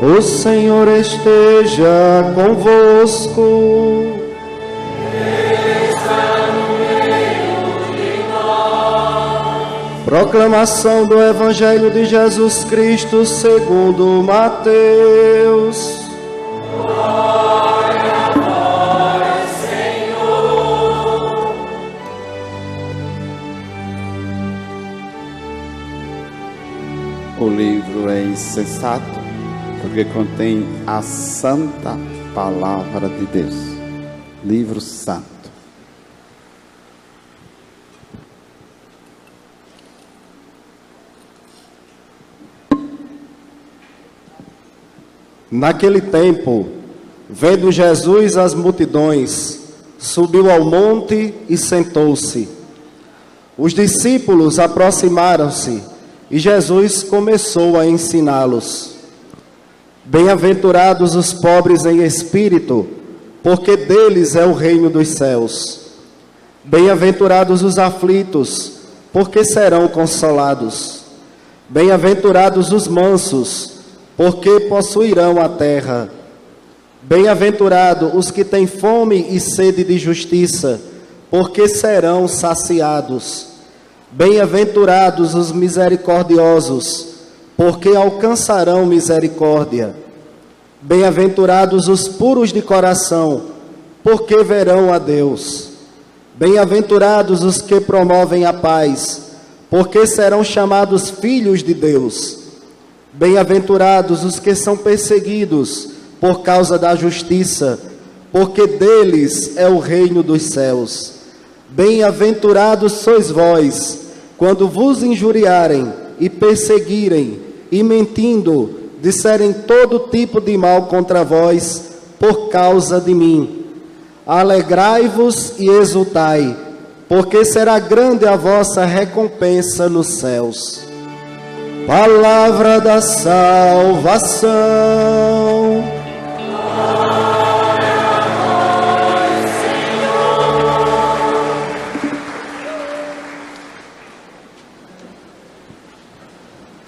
O Senhor esteja convosco. Ele está no meio de nós. Proclamação do Evangelho de Jesus Cristo segundo Mateus. Glória a vós, Senhor. O livro é insensato, porque contém a santa palavra de Deus. Livro santo. Naquele tempo, vendo Jesus as multidões, subiu ao monte e sentou-se. Os discípulos aproximaram-se e Jesus começou a ensiná-los. Bem-aventurados os pobres em espírito, porque deles é o reino dos céus. Bem-aventurados os aflitos, porque serão consolados. Bem-aventurados os mansos, porque possuirão a terra. Bem-aventurados os que têm fome e sede de justiça, porque serão saciados. Bem-aventurados os misericordiosos, porque alcançarão misericórdia. Bem-aventurados os puros de coração, porque verão a Deus. Bem-aventurados os que promovem a paz, porque serão chamados filhos de Deus. Bem-aventurados os que são perseguidos por causa da justiça, porque deles é o reino dos céus. Bem-aventurados sois vós, quando vos injuriarem e perseguirem, e mentindo, disserem todo tipo de mal contra vós, por causa de mim. Alegrai-vos e exultai, porque será grande a vossa recompensa nos céus. Palavra da salvação.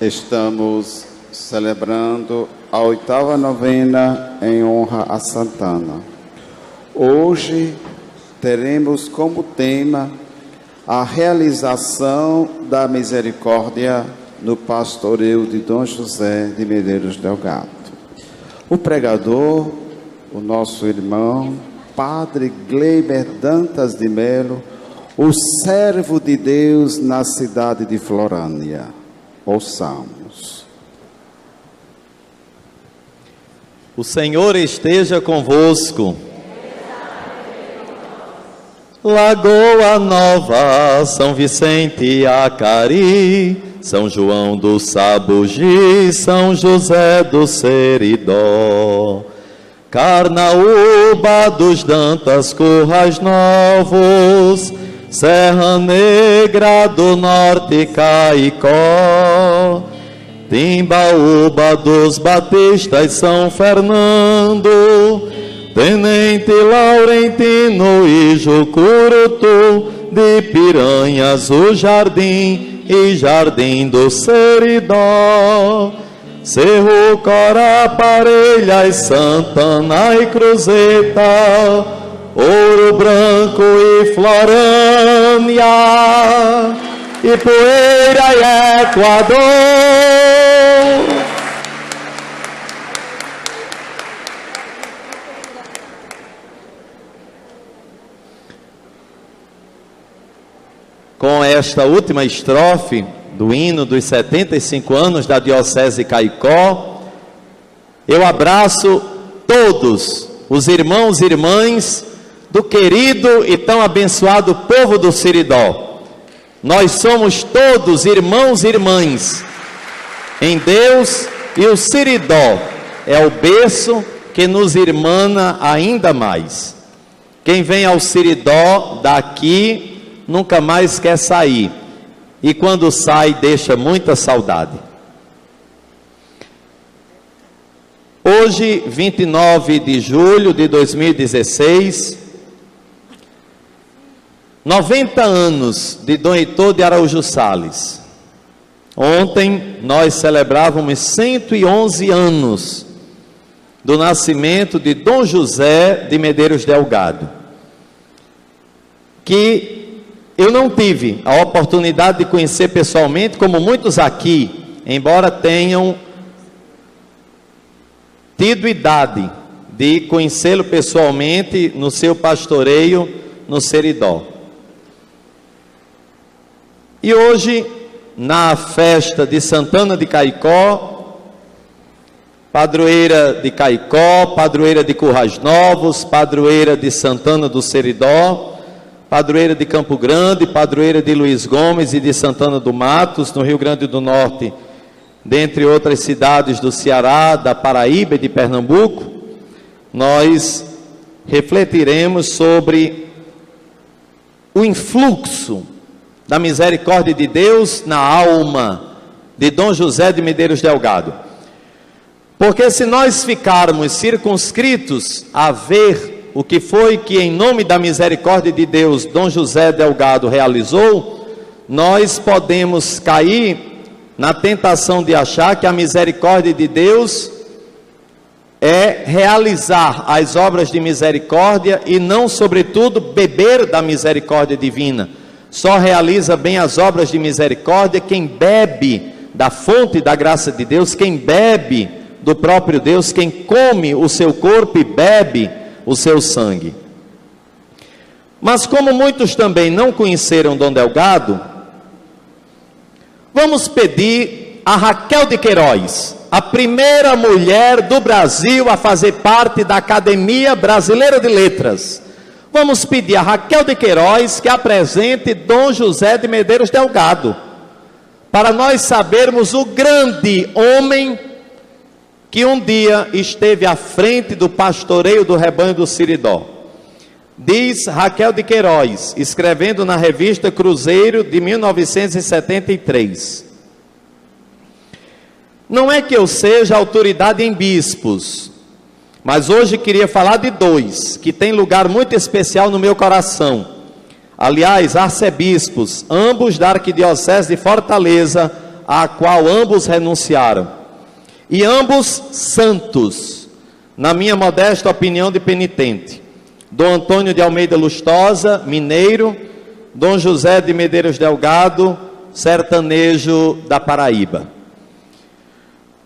Estamos celebrando a 8ª novena em honra a Santana. Hoje teremos como tema a realização da misericórdia no pastoreio de Dom José de Medeiros Delgado. O pregador, o nosso irmão, Padre Gleiber Dantas de Melo, o servo de Deus na cidade de Florânia. Ouçamos. O Senhor esteja convosco. Lagoa Nova, São Vicente Acari, São João do Sabugi, São José do Seridó, Carnaúba dos Dantas, Currais Novos, Serra Negra do Norte, Caicó, Timbaúba dos Batistas, São Fernando, Tenente Laurentino e Jucurutu, de Piranhas o Jardim e Jardim do Seridó, Cerro Corá, Parelhas, Santana e Cruzeta, Ouro Branco e Florânia, Ipueira e Equador. Com esta última estrofe do hino dos 75 anos da Diocese Caicó, eu abraço todos os irmãos e irmãs do querido e tão abençoado povo do Seridó. Nós somos todos irmãos e irmãs em Deus, e o Seridó é o berço que nos irmana ainda mais. Quem vem ao Seridó daqui nunca mais quer sair, e quando sai deixa muita saudade. Hoje, 29 de julho de 2016, 90 anos de Dom Heitor de Araújo Sales. Ontem nós celebrávamos 111 anos do nascimento de Dom José de Medeiros Delgado, que eu não tive a oportunidade de conhecer pessoalmente, como muitos aqui, embora tenham tido idade de conhecê-lo pessoalmente no seu pastoreio no Seridó. E hoje, na festa de Santana de Caicó, padroeira de Caicó, padroeira de Currais Novos, padroeira de Santana do Seridó, padroeira de Campo Grande, padroeira de Luiz Gomes e de Santana do Matos, no Rio Grande do Norte, dentre outras cidades do Ceará, da Paraíba e de Pernambuco, nós refletiremos sobre o influxo da misericórdia de Deus na alma de Dom José de Medeiros Delgado. Porque se nós ficarmos circunscritos a ver o que foi que, em nome da misericórdia de Deus, Dom José Delgado realizou, nós podemos cair na tentação de achar que a misericórdia de Deus é realizar as obras de misericórdia e não, sobretudo, beber da misericórdia divina. Só realiza bem as obras de misericórdia quem bebe da fonte da graça de Deus, quem bebe do próprio Deus, quem come o seu corpo e bebe o seu sangue. Mas como muitos também não conheceram Dom Delgado, vamos pedir a Raquel de Queiroz, a primeira mulher do Brasil a fazer parte da Academia Brasileira de Letras. Vamos pedir a Raquel de Queiroz que apresente Dom José de Medeiros Delgado, para nós sabermos o grande homem que um dia esteve à frente do pastoreio do rebanho do Seridó. Diz Raquel de Queiroz, escrevendo na revista Cruzeiro de 1973. Não é que eu seja autoridade em bispos, mas hoje queria falar de dois, que tem lugar muito especial no meu coração. Aliás, arcebispos, ambos da Arquidiocese de Fortaleza, a qual ambos renunciaram. E ambos santos, na minha modesta opinião de penitente. Dom Antônio de Almeida Lustosa, mineiro, Dom José de Medeiros Delgado, sertanejo da Paraíba.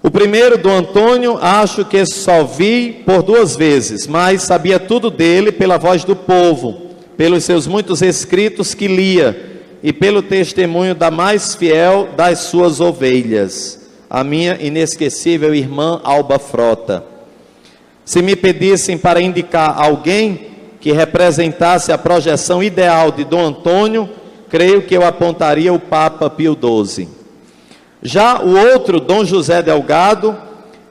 O primeiro, Dom Antônio, acho que só vi por 2 vezes, mas sabia tudo dele pela voz do povo, pelos seus muitos escritos que lia e pelo testemunho da mais fiel das suas ovelhas, a minha inesquecível irmã Alba Frota. Se me pedissem para indicar alguém que representasse a projeção ideal de Dom Antônio, creio que eu apontaria o Papa Pio XII. Já o outro, Dom José Delgado,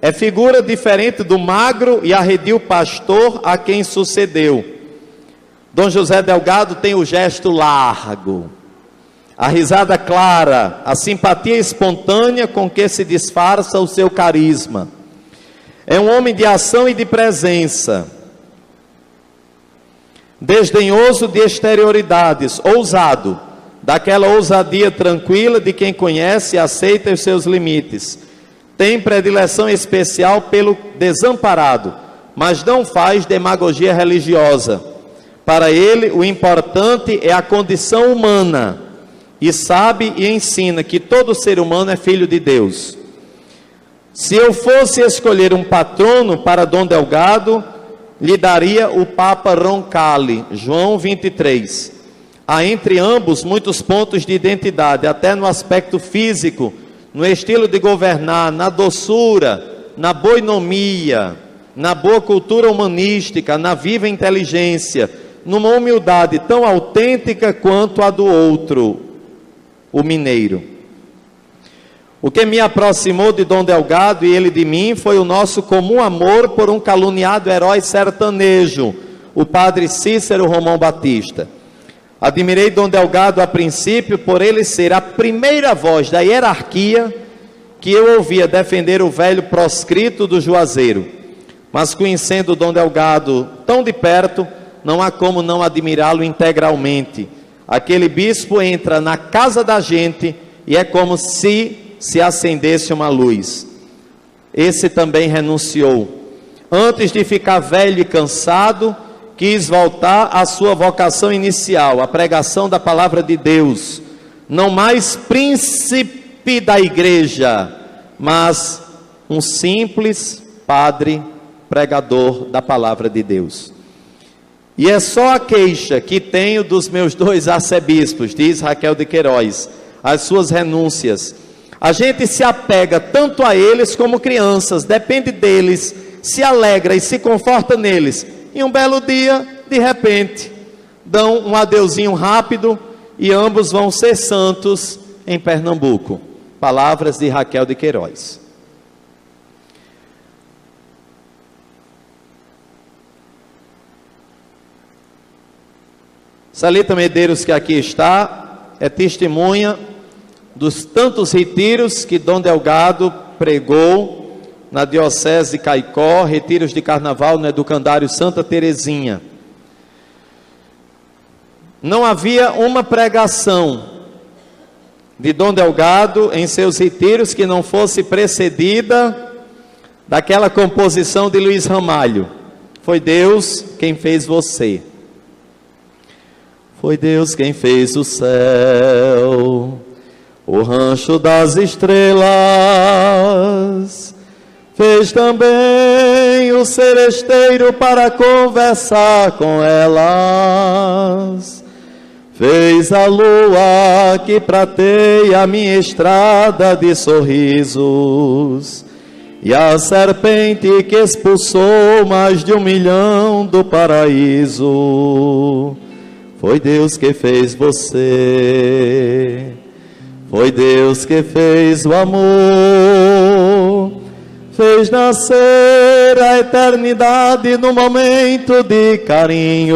é figura diferente do magro e arredio pastor a quem sucedeu. Dom José Delgado tem o gesto largo, a risada clara, a simpatia espontânea com que se disfarça o seu carisma. É um homem de ação e de presença, desdenhoso de exterioridades, ousado, daquela ousadia tranquila de quem conhece e aceita os seus limites. Tem predileção especial pelo desamparado, mas não faz demagogia religiosa. Para ele, o importante é a condição humana, e sabe e ensina que todo ser humano é filho de Deus. Se eu fosse escolher um patrono para Dom Delgado, lhe daria o Papa Roncalli, João 23. Há entre ambos muitos pontos de identidade, até no aspecto físico, no estilo de governar, na doçura, na boinomia, na boa cultura humanística, na viva inteligência, numa humildade tão autêntica quanto a do outro, o mineiro. O que me aproximou de Dom Delgado e ele de mim foi o nosso comum amor por um caluniado herói sertanejo, o padre Cícero Romão Batista. Admirei Dom Delgado a princípio por ele ser a primeira voz da hierarquia que eu ouvia defender o velho proscrito do Juazeiro. Mas conhecendo Dom Delgado tão de perto, não há como não admirá-lo integralmente. Aquele bispo entra na casa da gente e é como se acendesse uma luz. Esse também renunciou. Antes de ficar velho e cansado, quis voltar à sua vocação inicial, a pregação da palavra de Deus. Não mais príncipe da igreja, mas um simples padre pregador da palavra de Deus. E é só a queixa que tenho dos meus 2 arcebispos, diz Raquel de Queiroz, as suas renúncias. A gente se apega tanto a eles como crianças, depende deles, se alegra e se conforta neles. E um belo dia, de repente, dão um adeuzinho rápido e ambos vão ser santos em Pernambuco. Palavras de Raquel de Queiroz. Salita Medeiros, que aqui está, é testemunha dos tantos retiros que Dom Delgado pregou na Diocese de Caicó, retiros de carnaval no Educandário Santa Terezinha. Não havia uma pregação de Dom Delgado em seus retiros que não fosse precedida daquela composição de Luiz Ramalho. Foi Deus quem fez você. Foi Deus quem fez o céu, o rancho das estrelas, fez também o seresteiro para conversar com elas, fez a lua que prateia a minha estrada de sorrisos, e a serpente que expulsou mais de 1 milhão do paraíso. Foi Deus que fez você, foi Deus que fez o amor, fez nascer a eternidade no momento de carinho,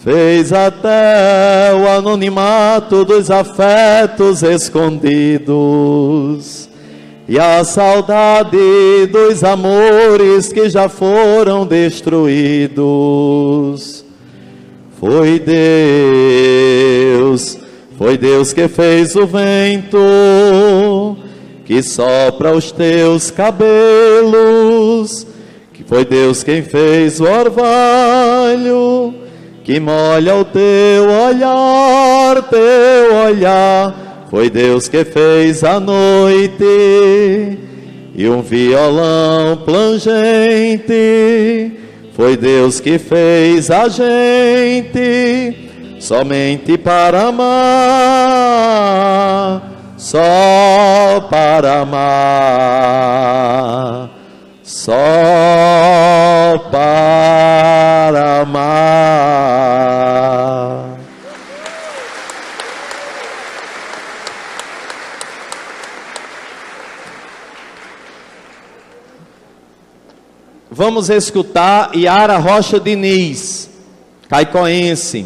fez até o anonimato dos afetos escondidos, e a saudade dos amores que já foram destruídos. Foi Deus que fez o vento, que sopra os teus cabelos, que foi Deus quem fez o orvalho, que molha o teu olhar, foi Deus que fez a noite, e um violão plangente, foi Deus que fez a gente, somente para amar, só para amar, só para amar. Vamos escutar Yara Rocha Diniz, caicoense,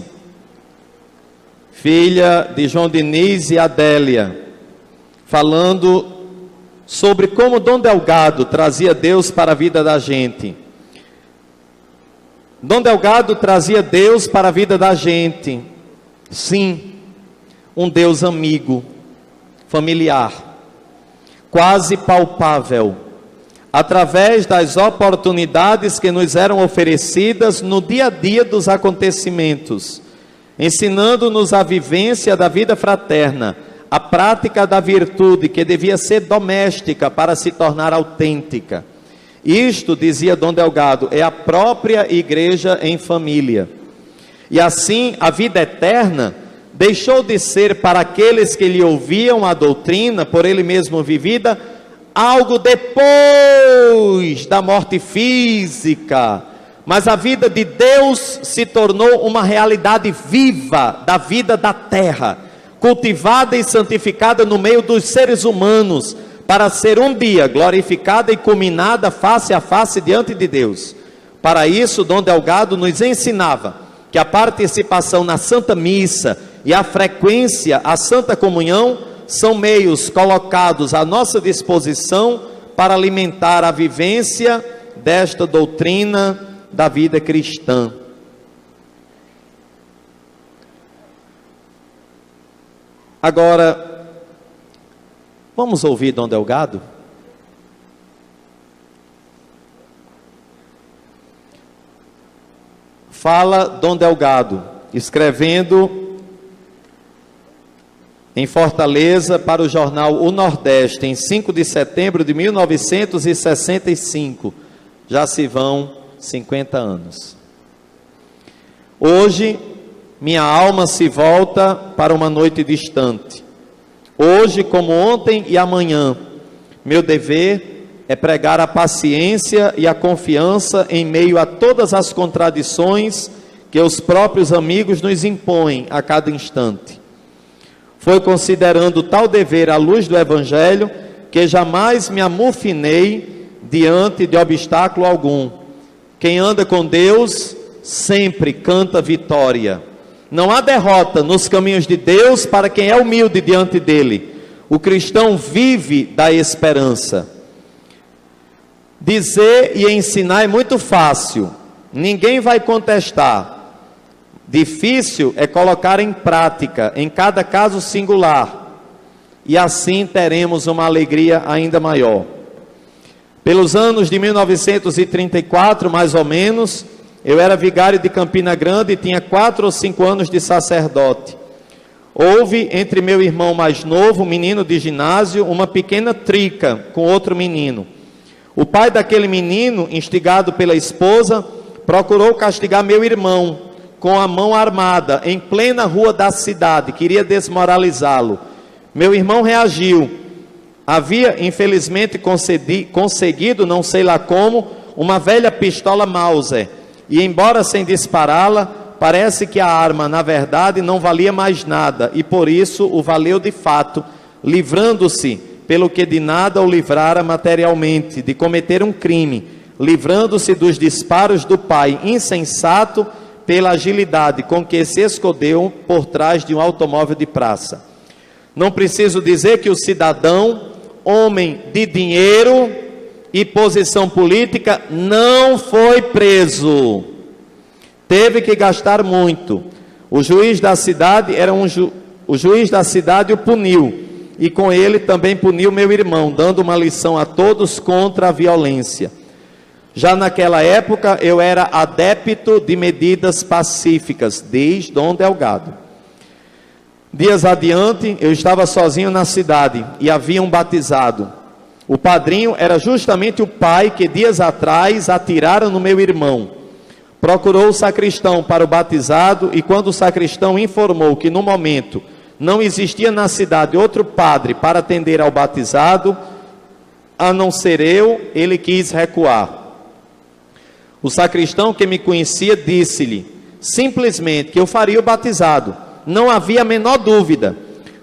filha de João Diniz e Adélia, falando sobre como Dom Delgado trazia Deus para a vida da gente. Dom Delgado trazia Deus para a vida da gente, sim, um Deus amigo, familiar, quase palpável, através das oportunidades que nos eram oferecidas no dia a dia dos acontecimentos, ensinando-nos a vivência da vida fraterna, a prática da virtude que devia ser doméstica para se tornar autêntica. Isto, dizia Dom Delgado, é a própria igreja em família. E assim, a vida eterna deixou de ser para aqueles que lhe ouviam a doutrina, por ele mesmo vivida, algo depois da morte física, mas a vida de Deus se tornou uma realidade viva da vida da terra, cultivada e santificada no meio dos seres humanos, para ser um dia glorificada e culminada face a face diante de Deus. Para isso, Dom Delgado nos ensinava que a participação na Santa Missa e a frequência à Santa Comunhão são meios colocados à nossa disposição para alimentar a vivência desta doutrina da vida cristã. Agora, vamos ouvir Dom Delgado? fala Dom Delgado, escrevendo em Fortaleza para o jornal O Nordeste, em 5 de setembro de 1965. Já se vão 50 anos. Hoje, minha alma se volta para uma noite distante. Hoje, como ontem e amanhã, meu dever é pregar a paciência e a confiança em meio a todas as contradições que os próprios amigos nos impõem a cada instante. Foi considerando tal dever à luz do Evangelho que jamais me amofinei diante de obstáculo algum. Quem anda com Deus sempre canta vitória. Não há derrota nos caminhos de Deus para quem é humilde diante dele. O cristão vive da esperança. Dizer e ensinar é muito fácil, ninguém vai contestar. Difícil é colocar em prática, em cada caso singular, e assim teremos uma alegria ainda maior. Pelos anos de 1934, mais ou menos, eu era vigário de Campina Grande e tinha 4 ou 5 anos de sacerdote. Houve entre meu irmão mais novo, menino de ginásio, uma pequena trica com outro menino. O pai daquele menino, instigado pela esposa, procurou castigar meu irmão com a mão armada, em plena rua da cidade, queria desmoralizá-lo. Meu irmão reagiu. Havia, infelizmente, conseguido, não sei lá como, uma velha pistola Mauser, e embora sem dispará-la, parece que a arma, na verdade, não valia mais nada, e por isso o valeu de fato, livrando-se, pelo que de nada o livrara materialmente, de cometer um crime, livrando-se dos disparos do pai insensato, pela agilidade com que se escondeu por trás de um automóvel de praça. Não preciso dizer que o cidadão, homem de dinheiro e posição política, não foi preso. Teve que gastar muito. O juiz da cidade o juiz da cidade o puniu, e com ele também puniu meu irmão, dando uma lição a todos contra a violência. Já naquela época eu era adepto de medidas pacíficas, diz Dom Delgado. Dias adiante, eu estava sozinho na cidade e havia um batizado. O padrinho era justamente o pai que dias atrás atiraram no meu irmão. Procurou o sacristão para o batizado e quando o sacristão informou que no momento não existia na cidade outro padre para atender ao batizado, a não ser eu, ele quis recuar. O sacristão que me conhecia disse-lhe simplesmente que eu faria o batizado. Não havia a menor dúvida.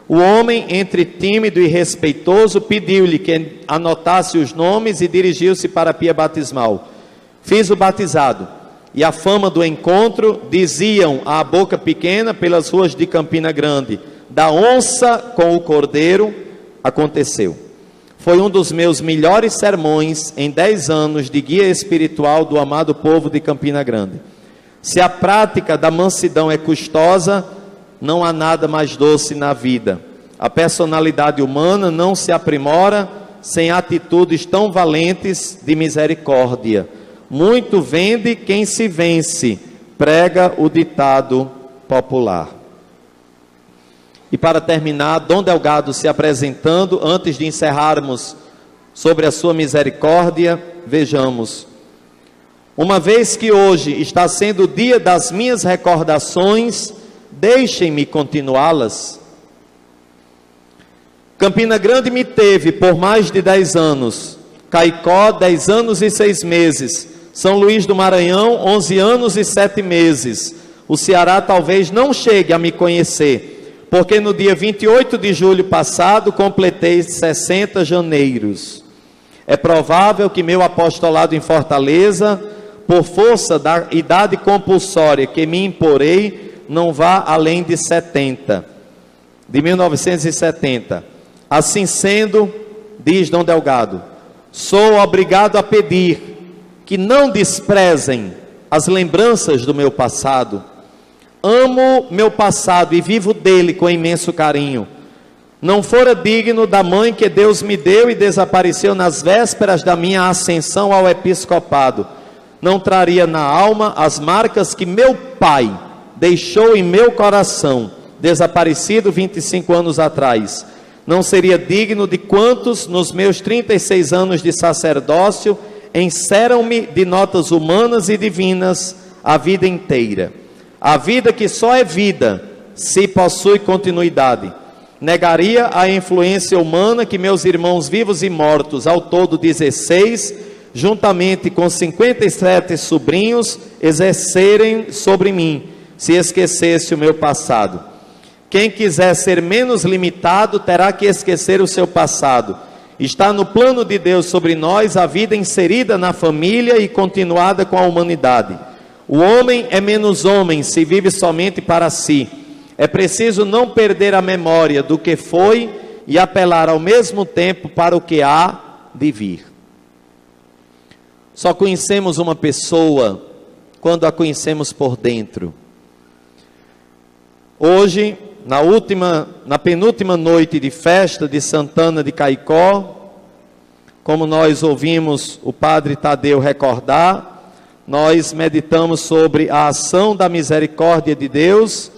O homem, entre tímido e respeitoso, pediu-lhe que anotasse os nomes e dirigiu-se para a pia batismal. Fiz o batizado. E a fama do encontro, diziam à boca pequena pelas ruas de Campina Grande, da onça com o cordeiro, aconteceu. Foi um dos meus melhores sermões em 10 anos de guia espiritual do amado povo de Campina Grande. Se a prática da mansidão é custosa, não há nada mais doce na vida. A personalidade humana não se aprimora sem atitudes tão valentes de misericórdia. Muito vende quem se vence, prega o ditado popular. E para terminar, Dom Delgado se apresentando, antes de encerrarmos sobre a sua misericórdia, vejamos. Uma vez que hoje está sendo o dia das minhas recordações, deixem-me continuá-las. Campina Grande me teve por mais de 10 anos, Caicó 10 anos e 6 meses, São Luís do Maranhão 11 anos e 7 meses. O Ceará talvez não chegue a me conhecer, porque no dia 28 de julho passado completei 60 janeiros. É provável que meu apostolado em Fortaleza, por força da idade compulsória que me imporei, não vá além de 70, de 1970. Assim sendo, diz Dom Delgado, sou obrigado a pedir que não desprezem as lembranças do meu passado. Amo meu passado e vivo dele com imenso carinho. Não fora digno da mãe que Deus me deu e desapareceu nas vésperas da minha ascensão ao episcopado. não traria na alma as marcas que meu pai deixou em meu coração, desaparecido 25 anos atrás. Não seria digno de quantos, nos meus 36 anos de sacerdócio, enceram-me de notas humanas e divinas a vida inteira. A vida que só é vida, se possui continuidade. Negaria a influência humana que meus irmãos vivos e mortos, ao todo 16, juntamente com 57 sobrinhos, exercerem sobre mim, se esquecesse o meu passado. Quem quiser ser menos limitado, terá que esquecer o seu passado. Está no plano de Deus sobre nós a vida inserida na família e continuada com a humanidade. O homem é menos homem se vive somente para si. É preciso não perder a memória do que foi e apelar ao mesmo tempo para o que há de vir. Só conhecemos uma pessoa quando a conhecemos por dentro. Hoje, na penúltima noite de festa de Santana de Caicó, como nós ouvimos o Padre Tadeu recordar, nós meditamos sobre a ação da misericórdia de Deus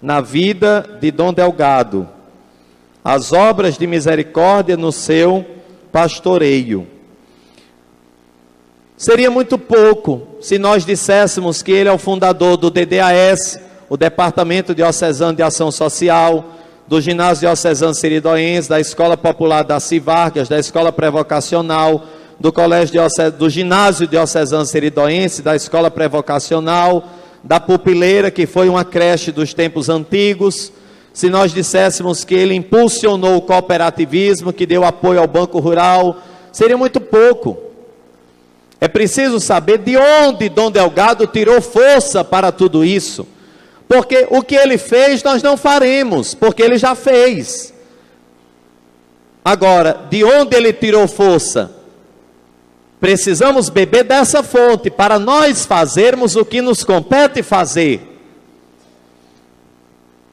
na vida de Dom Delgado, as obras de misericórdia no seu pastoreio. Seria muito pouco se nós disséssemos que ele é o fundador do DDAS, o Departamento Diocesano de Ação Social, do Ginásio Diocesano Siridoense, da Escola Popular Darcy Vargas, da Escola Pré-Vocacional, do Ginásio Diocesano Siridoense, da Escola Pré-Vocacional, da Pupileira, que foi uma creche dos tempos antigos. Se nós disséssemos que ele impulsionou o cooperativismo, que deu apoio ao Banco Rural, seria muito pouco. É preciso saber de onde Dom Delgado tirou força para tudo isso. Porque o que ele fez nós não faremos, porque ele já fez. Agora, de onde ele tirou força? Precisamos beber dessa fonte para nós fazermos o que nos compete fazer.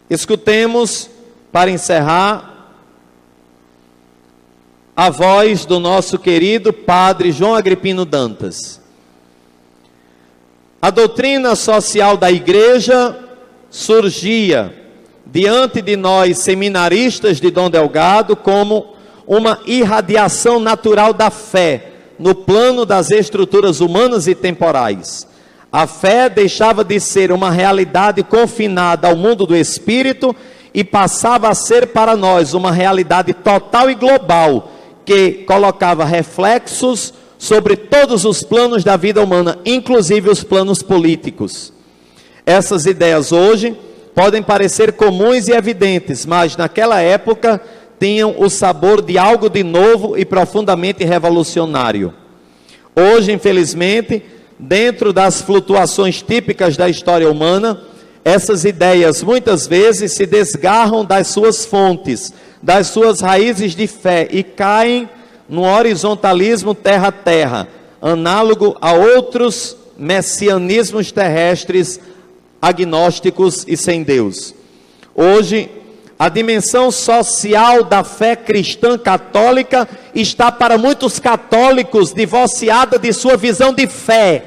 Escutemos, para encerrar, a voz do nosso querido Padre João Agripino Dantas. A doutrina social da Igreja surgia diante de nós seminaristas de Dom Delgado como uma irradiação natural da fé no plano das estruturas humanas e temporais. A fé deixava de ser uma realidade confinada ao mundo do espírito e passava a ser para nós uma realidade total e global, que colocava reflexos sobre todos os planos da vida humana, inclusive os planos políticos. Essas ideias hoje podem parecer comuns e evidentes, mas naquela época tinham o sabor de algo de novo e profundamente revolucionário. Hoje, infelizmente, dentro das flutuações típicas da história humana, essas ideias muitas vezes se desgarram das suas fontes, das suas raízes de fé e caem no horizontalismo terra-terra, análogo a outros messianismos terrestres agnósticos e sem Deus. Hoje, a dimensão social da fé cristã católica está para muitos católicos divorciada de sua visão de fé.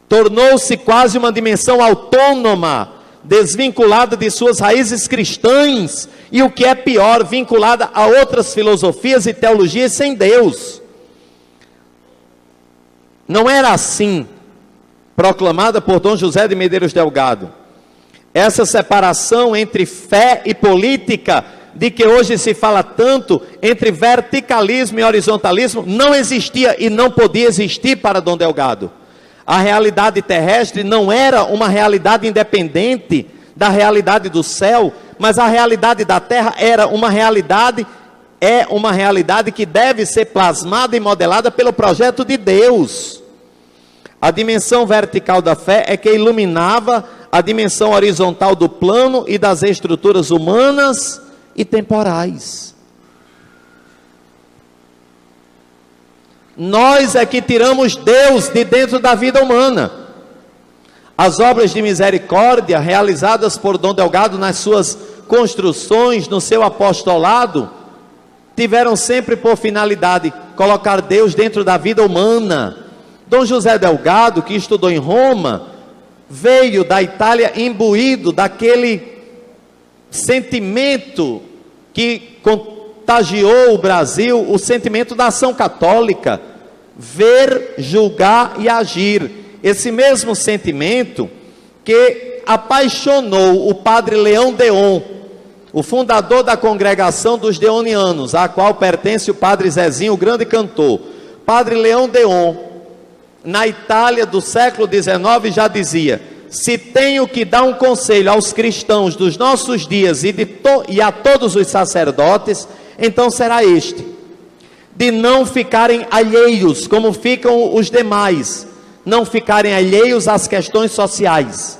Tornou-se quase uma dimensão autônoma, desvinculada de suas raízes cristãs, e o que é pior, vinculada a outras filosofias e teologias sem Deus. Não era assim proclamada por Dom José de Medeiros Delgado. Essa separação entre fé e política, de que hoje se fala tanto, entre verticalismo e horizontalismo, não existia e não podia existir para Dom Delgado. A realidade terrestre não era uma realidade independente da realidade do céu, mas a realidade da terra era uma realidade, é uma realidade que deve ser plasmada e modelada pelo projeto de Deus. A dimensão vertical da fé é que iluminava a dimensão horizontal do plano e das estruturas humanas e temporais. Nós é que tiramos Deus de dentro da vida humana. As obras de misericórdia realizadas por Dom Delgado nas suas construções, no seu apostolado, tiveram sempre por finalidade colocar Deus dentro da vida humana, Dom José Delgado, que estudou em Roma, veio da Itália imbuído daquele sentimento que contagiou o Brasil, o sentimento da ação católica, ver, julgar e agir. Esse mesmo sentimento que apaixonou o padre Leão Deon, o fundador da congregação dos Deonianos, à qual pertence o padre Zezinho, o grande cantor. Padre Leão Deon, na Itália do século XIX, já dizia: se tenho que dar um conselho aos cristãos dos nossos dias e a todos os sacerdotes, então será este: de não ficarem alheios, como ficam os demais, não ficarem alheios às questões sociais.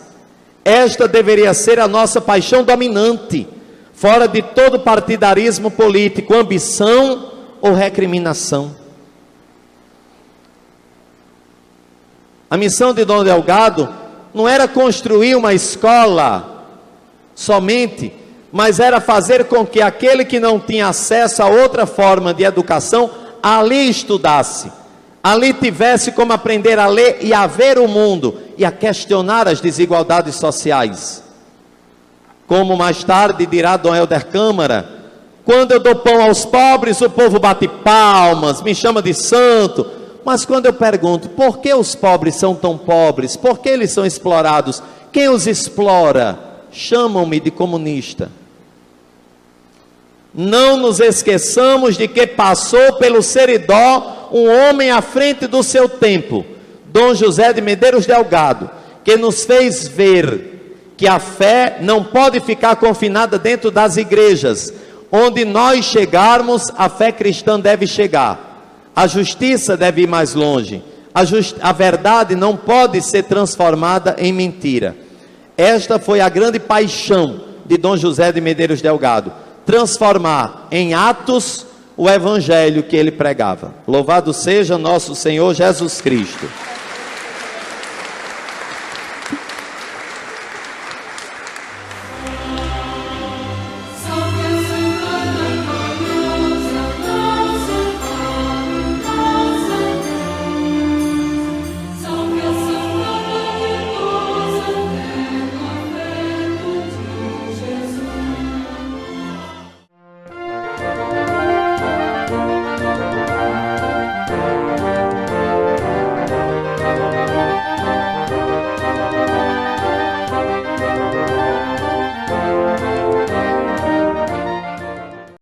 Esta deveria ser a nossa paixão dominante, fora de todo partidarismo político, ambição ou recriminação. A missão de Dom Delgado não era construir uma escola somente, mas era fazer com que aquele que não tinha acesso a outra forma de educação, ali estudasse, ali tivesse como aprender a ler e a ver o mundo, e a questionar as desigualdades sociais. Como mais tarde dirá Dom Helder Câmara: quando eu dou pão aos pobres, o povo bate palmas, me chama de santo. Mas quando eu pergunto, por que os pobres são tão pobres? Por que eles são explorados? Quem os explora? Chamam-me de comunista. Não nos esqueçamos de que passou pelo Seridó um homem à frente do seu tempo, Dom José de Medeiros Delgado, que nos fez ver que a fé não pode ficar confinada dentro das igrejas. Onde nós chegarmos, a fé cristã deve chegar. A justiça deve ir mais longe. A verdade não pode ser transformada em mentira. Esta foi a grande paixão de Dom José de Medeiros Delgado: transformar em atos o evangelho que ele pregava. Louvado seja nosso Senhor Jesus Cristo.